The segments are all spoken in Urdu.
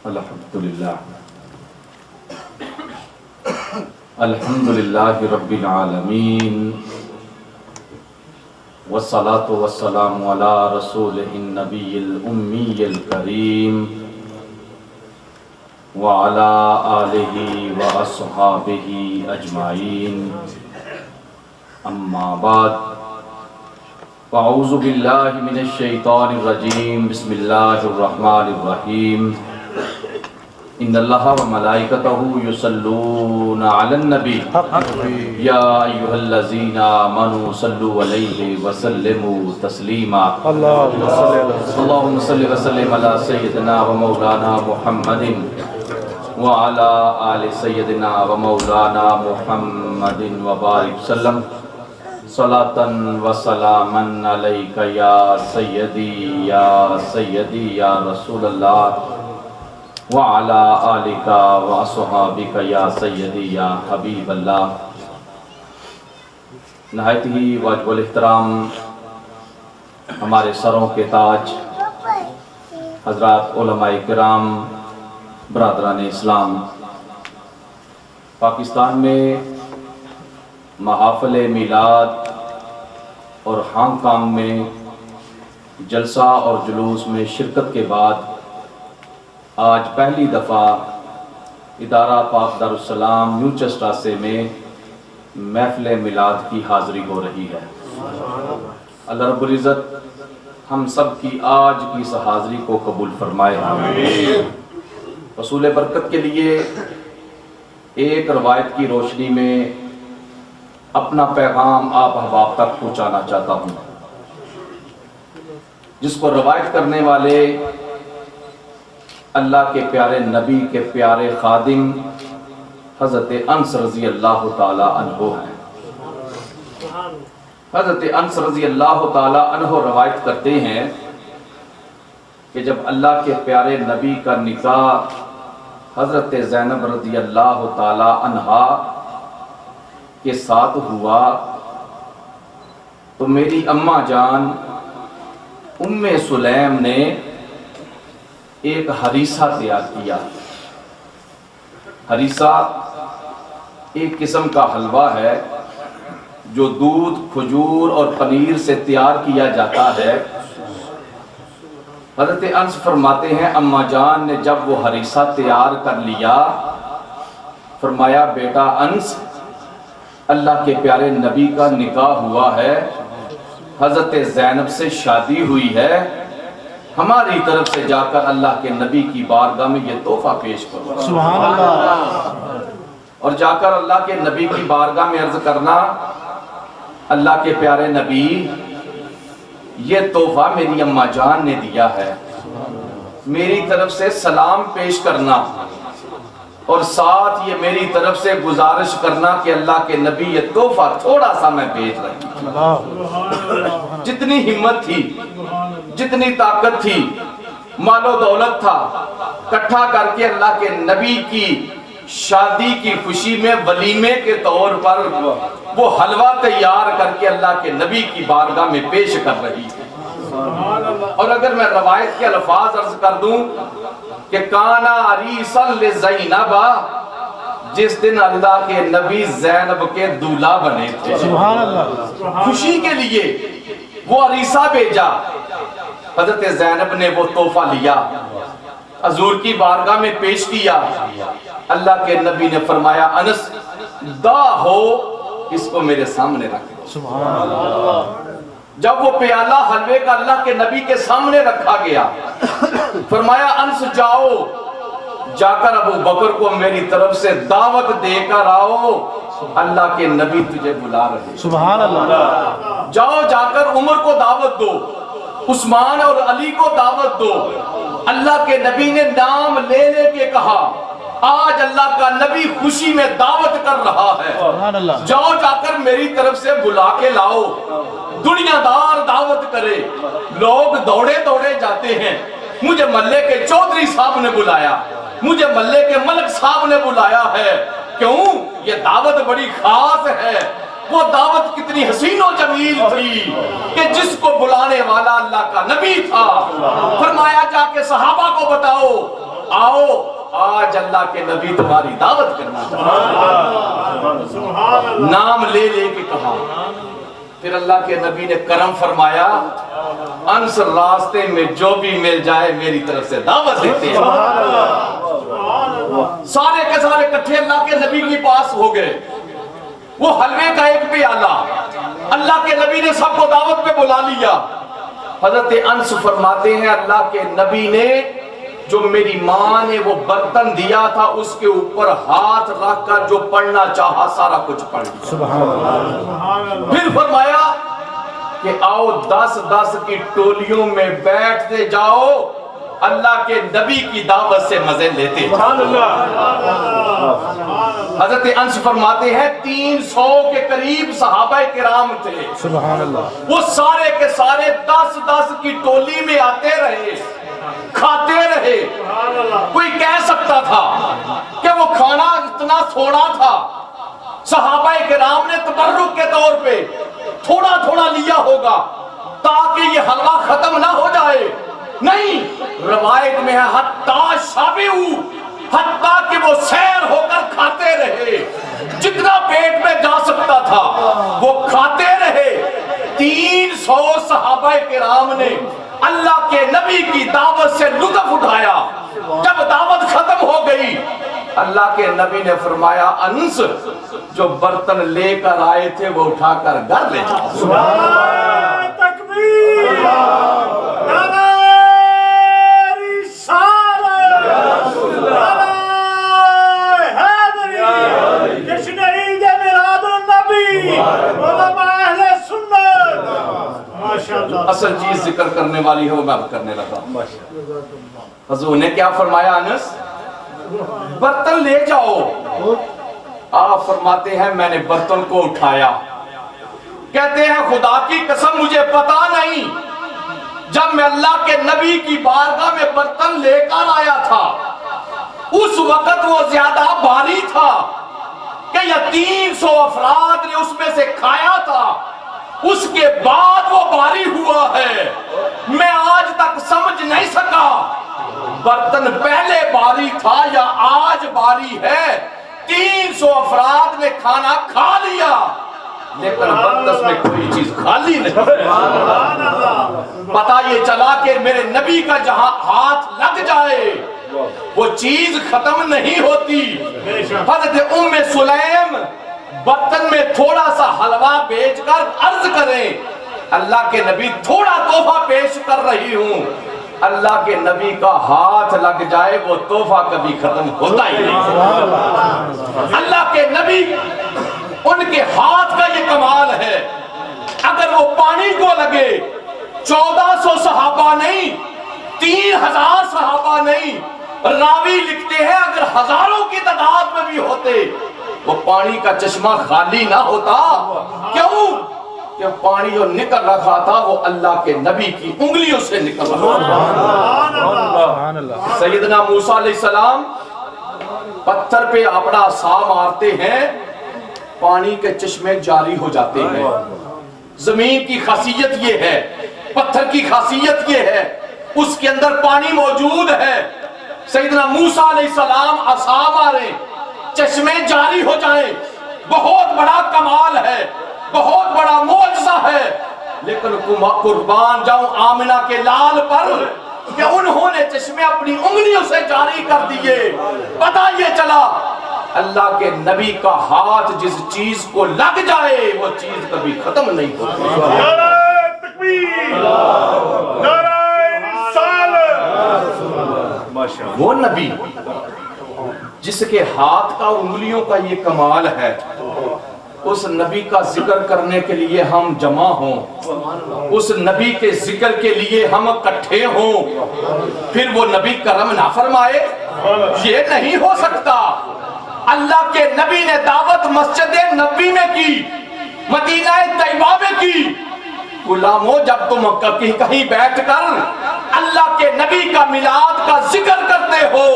الحمدللہ رب العالمین والصلاة والسلام علی رسولہ النبی الأمی الکریم وعلی آلہ واصحابہ اجمعین اما بعد فاعوذ باللہ من الشیطان الرجیم بسم اللہ الرحمن الرحیم ان اللہ و ملائکتہ یصلون علی النبی یا ایہا الذین آمنوا صلوا علیہ وسلموا تسلیما اللہم صلی وسلم علی سیدنا و مولانا محمد وعلی آل سیدنا و مولانا محمد وبارک وسلم صلاة و سلاما علیک یا سیدی یا رسول اللہ وعلی آلک و اصحابک یا سیدی یا حبیب اللہ۔ نہایت ہی واجب الاحترام ہمارے سروں کے تاج حضرات علماء کرام، برادران اسلام، پاکستان میں محافل میلاد اور ہانگ کانگ میں جلسہ اور جلوس میں شرکت کے بعد آج پہلی دفعہ ادارہ پاک دارالسلام نیو چسٹاسے میں محفل میلاد کی حاضری ہو رہی ہے۔ اللہ رب العزت ہم سب کی آج کی اس حاضری کو قبول فرمائے۔ حصول برکت کے لیے ایک روایت کی روشنی میں اپنا پیغام آپ احباب تک پہنچانا چاہتا ہوں، جس کو روایت کرنے والے اللہ کے پیارے نبی کے پیارے خادم حضرت انس رضی اللہ تعالی عنہ ہیں۔ حضرت انس رضی اللہ تعالی عنہ روایت کرتے ہیں کہ جب اللہ کے پیارے نبی کا نکاح حضرت زینب رضی اللہ تعالی عنہا کے ساتھ ہوا تو میری اماں جان ام سلیم نے ایک ہریسہ تیار کیا۔ ہریسہ ایک قسم کا حلوہ ہے جو دودھ، کھجور اور پنیر سے تیار کیا جاتا ہے۔ حضرت انس فرماتے ہیں اماں جان نے جب وہ ہریسہ تیار کر لیا، فرمایا بیٹا انس، اللہ کے پیارے نبی کا نکاح ہوا ہے، حضرت زینب سے شادی ہوئی ہے، ہماری طرف سے جا کر اللہ کے نبی کی بارگاہ میں یہ تحفہ پیش کرو۔ سبحان اللہ۔ اور جا کر اللہ کے نبی کی بارگاہ میں عرض کرنا، اللہ کے پیارے نبی یہ تحفہ میری اماں جان نے دیا ہے، میری طرف سے سلام پیش کرنا اور ساتھ یہ میری طرف سے گزارش کرنا کہ اللہ کے نبی یہ تحفہ تھوڑا سا میں بھیج رہی ہوں۔ جتنی ہمت تھی، جتنی طاقت تھی، مال و دولت تھا، کٹھا کر کے اللہ کے نبی کی شادی کی خوشی میں ولیمے کے طور پر وہ حلوہ تیار کر کے اللہ کے نبی کی بارگاہ میں پیش کر رہی ہے۔ اور اگر میں روایت کے الفاظ عرض کر دوں کہ کانا عریسا لزینب، جس دن اللہ کے نبی زینب کے دولہا بنے تھے، سبحان اللہ، خوشی کے لیے وہ عریسہ بھیجا۔ حضرت زینب نے وہ تحفہ لیا، حضور کی بارگاہ میں پیش کیا۔ اللہ کے نبی نے فرمایا انس دا ہو اس کو میرے سامنے رکھ دو۔ سبحان اللہ۔ جب وہ پیالہ حلوے کا اللہ کے نبی کے سامنے رکھا گیا، فرمایا انس جاؤ، جا کر ابو بکر کو میری طرف سے دعوت دے کر آؤ، اللہ کے نبی تجھے بلا رہے ہیں۔ سبحان اللہ۔ جاؤ جا کر عمر کو دعوت دو، عثمان اور علی کو دعوت دو۔ اللہ کے نبی نے نام لے لے کے کہا آج اللہ کا نبی خوشی میں دعوت کر رہا ہے، جاؤ جا کر میری طرف سے بلا کے لاؤ۔ دنیا دار دعوت کرے، لوگ دوڑے دوڑے جاتے ہیں۔ مجھے ملے کے چودھری صاحب نے بلایا، مجھے ملے کے ملک صاحب نے بلایا ہے، کیوں؟ یہ دعوت بڑی خاص ہے۔ وہ دعوت کتنی حسین و جمیل تھی کہ جس کو بلانے والا اللہ کا نبی تھا۔ فرمایا جا کے صحابہ کو بتاؤ آؤ آج اللہ کے نبی تمہاری دعوت کرنا چاہتے ہیں۔ نام لے لے کے کہا۔ پھر اللہ کے نبی نے کرم فرمایا انس راستے میں جو بھی مل جائے میری طرف سے دعوت دیتے ہیں۔ سارے کے سارے کٹھے اللہ کے نبی کے پاس ہو گئے۔ وہ حلوے کا ایک پیالہ اللہ کے نبی نے سب کو دعوت پہ بلا لیا۔ حضرت انس فرماتے ہیں اللہ کے نبی نے جو میری ماں نے وہ برتن دیا تھا اس کے اوپر ہاتھ رکھ کر جو پڑھنا چاہا سارا کچھ پڑھ لیا۔ سبحان اللہ۔ پھر فرمایا کہ آؤ 10 کی ٹولیوں میں بیٹھتے جاؤ اللہ کے نبی کی دعوت سے مزے لیتے جاؤ۔ حضرت انس فرماتے ہیں 300 کے قریب صحابہ کرام تھے۔ سبحان اللہ۔ وہ سارے کے سارے 10 کی ٹولی میں آتے رہے، کھاتے رہے۔ کوئی کہہ سکتا تھا کہ وہ کھانا اتنا تھوڑا تھا، صحابہ کرام نے تبرک کے طور پہ تھوڑا تھوڑا لیا ہوگا تاکہ یہ حلوہ ختم نہ ہو جائے۔ نہیں، روایت میں ہے حتیٰ شابعوا، حتیٰ کہ وہ سیر ہو کر کھاتے رہے، جتنا پیٹ میں جا سکتا تھا وہ کھاتے رہے۔ 300 صحابہ کرام نے اللہ کے نبی کی دعوت سے لطف اٹھایا۔ جب دعوت ختم ہو گئی اللہ کے نبی نے فرمایا انس جو برتن لے کر آئے تھے وہ اٹھا کر گھر لے جاؤ۔ سبحان تکبیر، نعرہ رسالت، نعرہ حیدری، جشن عید میلاد النبی، علماء اہل سنت۔ ماشاءاللہ۔ اصل چیز ذکر کرنے والی ہے وہ میں اب کرنے لگا۔ حضور نے کیا فرمایا انس برتن لے جاؤ۔ آپ فرماتے ہیں میں نے برتن کو اٹھایا، کہتے ہیں خدا کی قسم مجھے پتا نہیں جب میں اللہ کے نبی کی بارگاہ میں برتن لے کر آیا تھا اس وقت وہ زیادہ بھاری تھا کہ یا 300 افراد نے اس میں سے کھایا تھا، اس کے بعد وہ بھاری ہوا ہے۔ میں آج تک سمجھ نہیں سکا برتن پہلے بھاری تھا یا آج بھاری ہے۔ 300 افراد نے کھانا کھا لیا لیکن برتن میں کوئی چیز خالی نہیں۔ پتا یہ چلا کہ میرے نبی کا جہاں ہاتھ لگ جائے وہ چیز ختم نہیں ہوتی۔ حضرت ام سلیم برتن میں تھوڑا سا حلوہ بیچ کر عرض کریں اللہ کے نبی تھوڑا تحفہ پیش کر رہی ہوں۔ اللہ کے نبی کا ہاتھ لگ جائے وہ تحفہ کبھی ختم ہوتا ہی نہیں۔ اللہ کے نبی ان کے ہاتھ کا یہ کمال ہے، اگر وہ پانی کو لگے 1400 صحابہ نہیں 3000 صحابہ نہیں، راوی لکھتے ہیں اگر ہزاروں کی تعداد میں بھی ہوتے وہ پانی کا چشمہ خالی نہ ہوتا۔ کیوں کہ پانی جو نکل رہا تھا وہ اللہ کے نبی کی انگلیوں سے نکل رہا تھا۔ سیدنا موسیٰ علیہ السلام پتھر پہ اپنا سا مارتے ہیں پانی کے چشمے جاری ہو جاتے ہیں۔ زمین کی خاصیت یہ ہے، پتھر کی خاصیت یہ ہے، اس کے اندر پانی موجود ہے۔ سیدنا موسیٰ علیہ السلام عصا مارے چشمے جاری ہو جائیں، بہت بڑا کمال ہے، بہت بڑا معجزہ ہے۔ لیکن قربان جاؤں آمنہ کے لال پر کہ انہوں نے چشمے اپنی انگلیوں سے جاری کر دیے۔ پتہ یہ چلا اللہ کے نبی کا ہاتھ جس چیز کو لگ جائے وہ چیز کبھی ختم نہیں ہوتی۔ نعرہ تکبیر، نعرہ رسالت۔ وہ نبی جس کے ہاتھ کا انگلیوں کا یہ کمال ہے، اس نبی کا ذکر کرنے کے لیے ہم جمع ہوں، اس نبی کے ذکر کے لیے ہم اکٹھے ہوں، پھر وہ نبی کرم نہ فرمائے؟ یہ نہیں ہو سکتا۔ اللہ کے نبی نے دعوت مسجد نبی میں کی، مدینہ طیبہ میں کی۔ غلاموں جب تم کہیں بیٹھ کر اللہ کے نبی کا میلاد کا ذکر کرتے ہو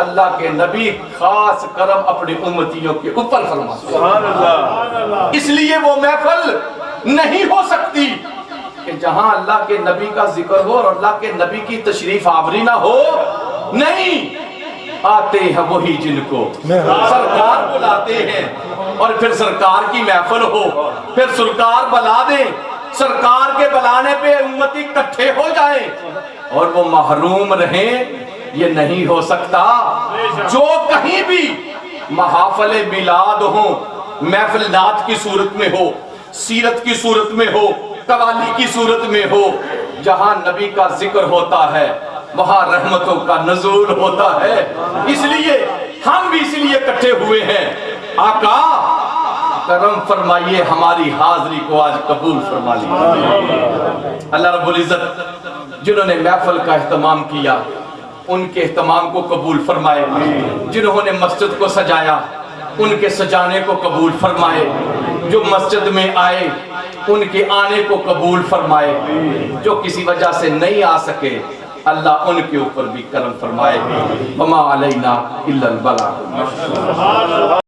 اللہ کے نبی خاص کرم اپنی امتیوں کے اوپر فرماتے ہیں۔ اس لیے وہ محفل نہیں ہو سکتی کہ جہاں اللہ کے نبی کا ذکر ہو اور اللہ کے نبی کی تشریف آوری نہ ہو، نہیں، آتے ہیں وہی جن کو سرکار بلاتے ہیں، اور پھر سرکار کی محفل ہو، پھر سرکار بلا دیں، سرکار کے بلانے پہ امتی اکٹھے ہو جائیں اور وہ محروم رہیں، یہ نہیں ہو سکتا۔ جو کہیں بھی محافل میلاد ہوں، محفل نعت کی صورت میں ہو، سیرت کی صورت میں ہو، قوالی کی صورت میں ہو، جہاں نبی کا ذکر ہوتا ہے وہاں رحمتوں کا نزول ہوتا ہے۔ اس لیے ہم بھی اس لیے اکٹھے ہوئے ہیں، آقا کرم فرمائیے ہماری حاضری کو آج قبول فرما لیجیے۔ اللہ رب العزت جنہوں نے محفل کا اہتمام کیا ان کے اہتمام کو قبول فرمائے، جنہوں نے مسجد کو سجایا ان کے سجانے کو قبول فرمائے، جو مسجد میں آئے ان کے آنے کو قبول فرمائے، جو کسی وجہ سے نہیں آ سکے اللہ ان کے اوپر بھی کرم فرمائے۔ وما علینا الا البلاغ۔